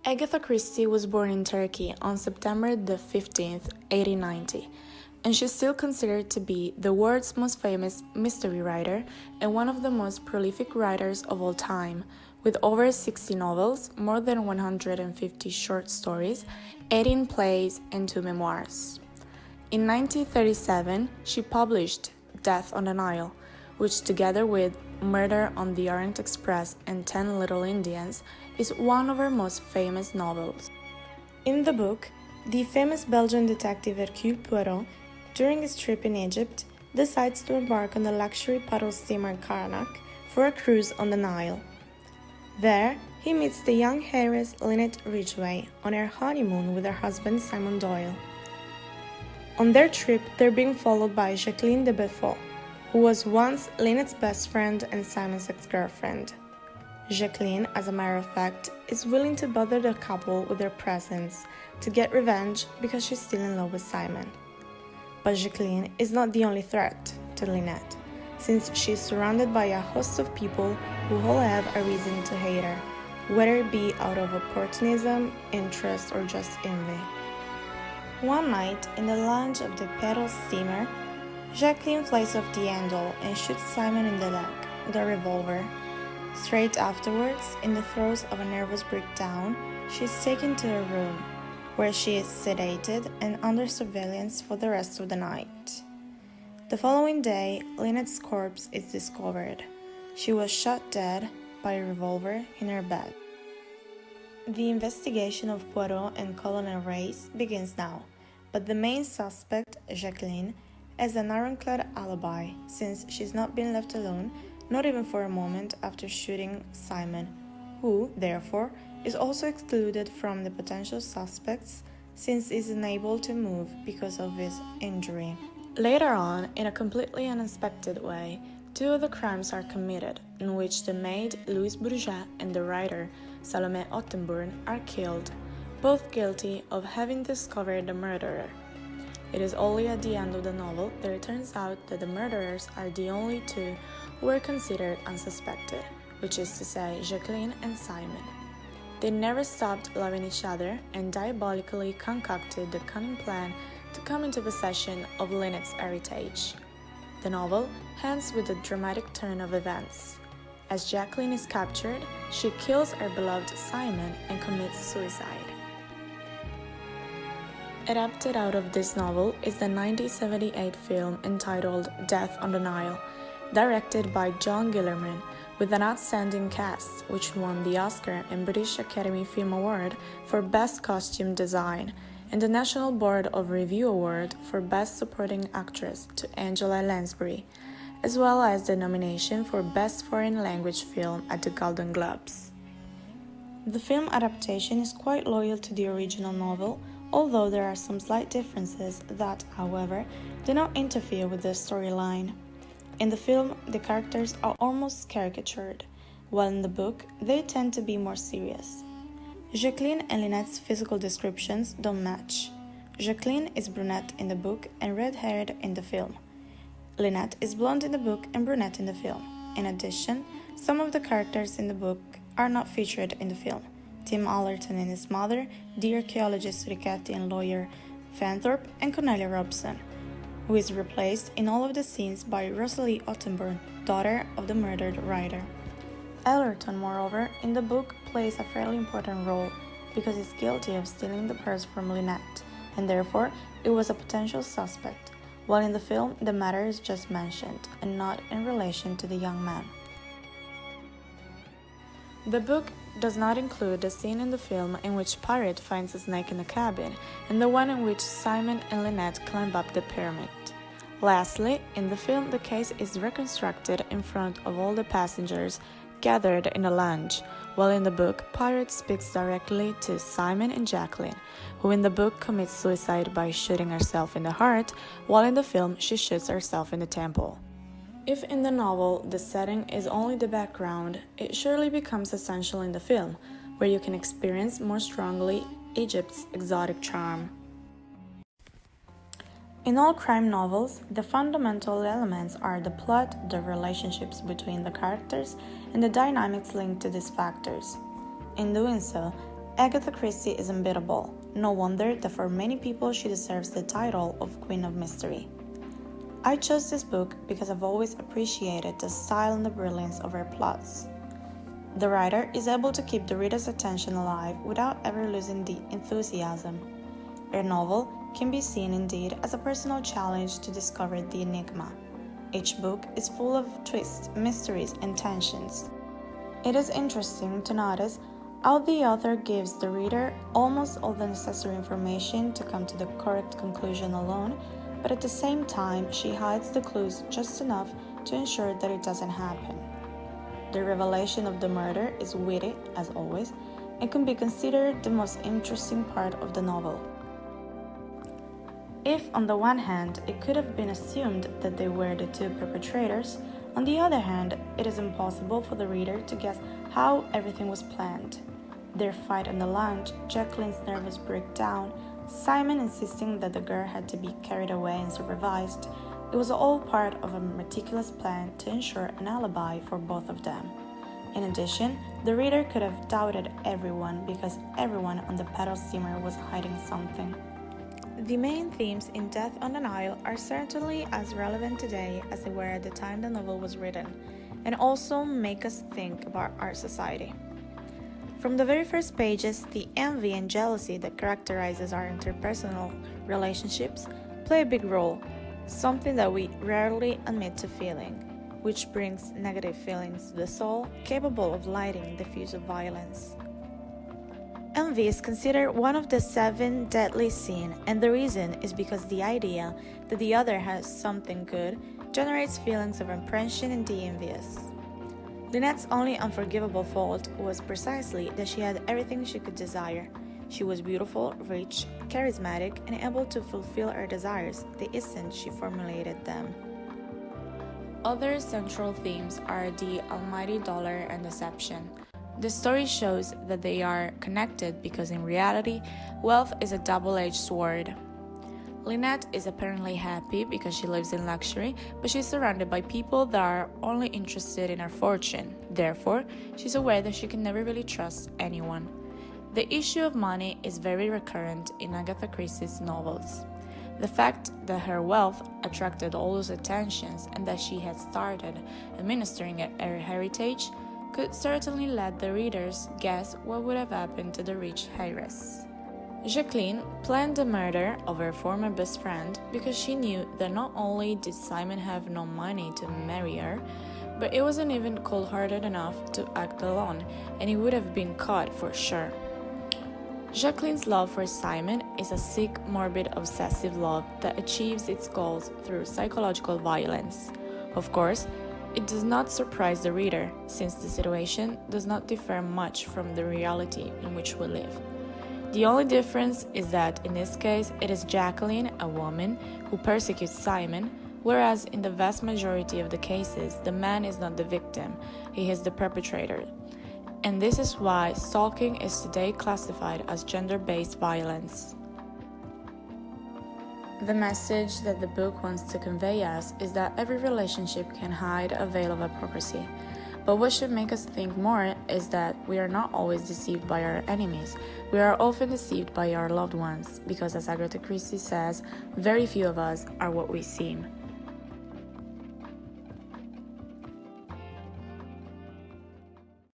Agatha Christie was born in Turkey on September the 15th, 1890, and she's still considered to be the world's most famous mystery writer and one of the most prolific writers of all time, with over 60 novels, more than 150 short stories, 18 plays, and 2 memoirs. In 1937, she published Death on the Nile, which together with Murder on the Orient Express and 10 Little Indians is one of her most famous novels. In the book, the famous Belgian detective Hercule Poirot, during his trip in Egypt, decides to embark on the luxury paddle steamer Karnak for a cruise on the Nile. There, he meets the young heiress Lynette Ridgway on her honeymoon with her husband Simon Doyle. On their trip, they're being followed by Jacqueline de Beaufort, who was once Lynette's best friend and Simon's ex-girlfriend. Jacqueline, as a matter of fact, is willing to bother the couple with her presence to get revenge because she's still in love with Simon. But Jacqueline is not the only threat to Lynette, since she is surrounded by a host of people who all have a reason to hate her, whether it be out of opportunism, interest, or just envy. One night, in the lounge of the paddle steamer, Jacqueline flies off the handle and shoots Simon in the leg with a revolver. Straight afterwards, in the throes of a nervous breakdown, she is taken to her room, where she is sedated and under surveillance for the rest of the night. The following day, Lynette's corpse is discovered. She was shot dead by a revolver in her bed. The investigation of Poirot and Colonel Reyes begins now, but the main suspect, Jacqueline, has an ironclad alibi, since she's not been left alone, not even for a moment after shooting Simon, who, therefore, is also excluded from the potential suspects since he's unable to move because of his injury. Later on, in a completely unexpected way, 2 of the crimes are committed, in which the maid Louise Bourget and the writer Salome Ottenburn are killed, both guilty of having discovered the murderer. It is only at the end of the novel that it turns out that the murderers are the only 2 who were considered unsuspected, which is to say Jacqueline and Simon. They never stopped loving each other and diabolically concocted the cunning plan to come into possession of Lynette's heritage. The novel ends with a dramatic turn of events. As Jacqueline is captured, she kills her beloved Simon and commits suicide. Adapted out of this novel is the 1978 film entitled Death on the Nile, directed by John Guillermin, with an outstanding cast which won the Oscar and British Academy Film Award for Best Costume Design and the National Board of Review Award for Best Supporting Actress to Angela Lansbury, as well as the nomination for Best Foreign Language Film at the Golden Globes. The film adaptation is quite loyal to the original novel, although there are some slight differences that, however, do not interfere with the storyline. In the film, the characters are almost caricatured, while in the book, they tend to be more serious. Jacqueline and Lynette's physical descriptions don't match. Jacqueline is brunette in the book and red-haired in the film. Lynette is blonde in the book and brunette in the film. In addition, some of the characters in the book are not featured in the film. Tim Allerton and his mother, the archaeologist Richetti and lawyer Fanthorpe, and Cornelia Robson, who is replaced in all of the scenes by Rosalie Ottenburn, daughter of the murdered writer. Allerton, moreover, in the book plays a fairly important role because he's guilty of stealing the purse from Lynette, and therefore it was a potential suspect, while in the film the matter is just mentioned and not in relation to the young man. The book does not include the scene in the film in which Pirate finds a snake in the cabin and the one in which Simon and Lynette climb up the pyramid. Lastly, in the film the case is reconstructed in front of all the passengers gathered in a lounge, while in the book Pirate speaks directly to Simon and Jacqueline, who in the book commits suicide by shooting herself in the heart, while in the film she shoots herself in the temple. If in the novel the setting is only the background, it surely becomes essential in the film, where you can experience more strongly Egypt's exotic charm. In all crime novels, the fundamental elements are the plot, the relationships between the characters, and the dynamics linked to these factors. In doing so, Agatha Christie is unbeatable. No wonder that for many people she deserves the title of Queen of Mystery. I chose this book because I've always appreciated the style and the brilliance of her plots. The writer is able to keep the reader's attention alive without ever losing the enthusiasm. Her novel can be seen indeed as a personal challenge to discover the enigma. Each book is full of twists, mysteries, and tensions. It is interesting to notice how the author gives the reader almost all the necessary information to come to the correct conclusion alone, but at the same time she hides the clues just enough to ensure that it doesn't happen. The revelation of the murder is witty, as always, and can be considered the most interesting part of the novel. If, on the one hand, it could have been assumed that they were the two perpetrators, on the other hand, it is impossible for the reader to guess how everything was planned. Their fight on the lounge, Jacqueline's nervous breakdown, Simon insisting that the girl had to be carried away and supervised, it was all part of a meticulous plan to ensure an alibi for both of them. In addition, the reader could have doubted everyone because everyone on the pedal steamer was hiding something. The main themes in Death on the Nile are certainly as relevant today as they were at the time the novel was written, and also make us think about our society. From the very first pages, the envy and jealousy that characterizes our interpersonal relationships play a big role, something that we rarely admit to feeling, which brings negative feelings to the soul, capable of lighting the fuse of violence. Envy is considered one of the 7 deadly sins, and the reason is because the idea that the other has something good generates feelings of apprehension and the envious. Lynette's only unforgivable fault was precisely that she had everything she could desire. She was beautiful, rich, charismatic, and able to fulfill her desires the instant she formulated them. Other central themes are the almighty dollar and deception. The story shows that they are connected because in reality, wealth is a double-edged sword. Lynette is apparently happy because she lives in luxury, but she's surrounded by people that are only interested in her fortune. Therefore, she's aware that she can never really trust anyone. The issue of money is very recurrent in Agatha Christie's novels. The fact that her wealth attracted all those attentions and that she had started administering her heritage could certainly let the readers guess what would have happened to the rich heiress. Jacqueline planned the murder of her former best friend because she knew that not only did Simon have no money to marry her, but he wasn't even cold-hearted enough to act alone, and he would have been caught for sure. Jacqueline's love for Simon is a sick, morbid, obsessive love that achieves its goals through psychological violence. Of course, it does not surprise the reader, since the situation does not differ much from the reality in which we live. The only difference is that in this case it is Jacqueline, a woman, who persecutes Simon, whereas in the vast majority of the cases the man is not the victim, he is the perpetrator. And this is why stalking is today classified as gender-based violence. The message that the book wants to convey us is that every relationship can hide a veil of hypocrisy. But what should make us think more is that we are not always deceived by our enemies. We are often deceived by our loved ones, because as Agatha Christie says, very few of us are what we seem.